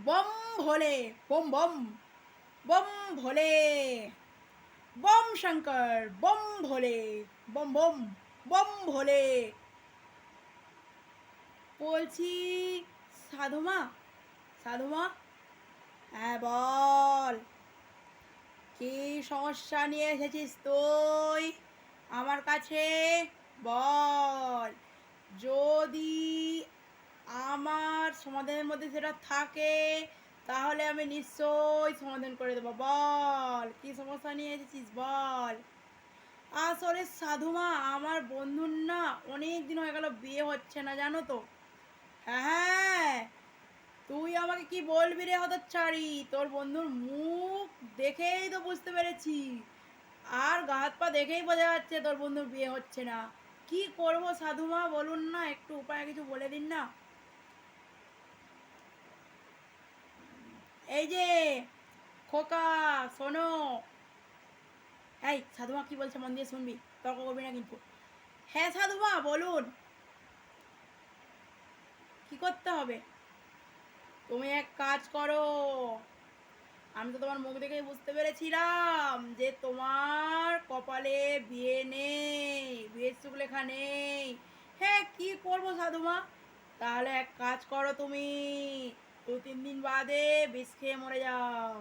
Bomb ভোলে, bomb bomb, bomb ভোলে, bomb Shankar, bomb ভোলে, bomb bomb, bomb ভোলে। বলছি সাধুমা, সাধুমা, হ্যাঁ বল, কি সমস্যা নিয়ে এসেছিস তুই আমার কাছে? বল। যদি আমার সমাধানের মধ্যে সেটা থাকে তাহলে আমি নিশ্চয়ই সমাধান করে দেবো। বল, কি সমস্যা নিয়ে এসেছিস বল। আসলে সাধুমা, আমার বন্ধুর না অনেক দিন হয়ে গেল বিয়ে হচ্ছে না, জানো তো। হ্যাঁ হ্যাঁ, তুই আমাকে কি বলবি রে হতচ্ছাড়ি, তোর বন্ধুর মুখ দেখেই তো বুঝতে পেরেছি, আর গা হাত পা দেখেই বোঝা যাচ্ছে তোর বন্ধুর বিয়ে হচ্ছে না। কি করব সাধুমা, বলুন না, একটু উপায় কিছু বলে দিন না। এই যে খোকা, শোনো। এই সাধুমা কি বলছে মন দিয়ে শুনবি, তর্ক করবি না কিন্তু। হ্যাঁ সাধুমা বলুন, কি করতে হবে? তুমি এক কাজ করো, আমি তো তোমার মুখ দেখেই বুঝতে পেরেছিলাম যে তোমার কপালে বিয়ে নেই, বিয়ের সুখ লেখা নেই। হ্যাঁ, কি করবো সাধুমা, তাহলে এক কাজ করো, তুমি 2-3 দিন বাদে বিষ খেয়ে মরে যাও।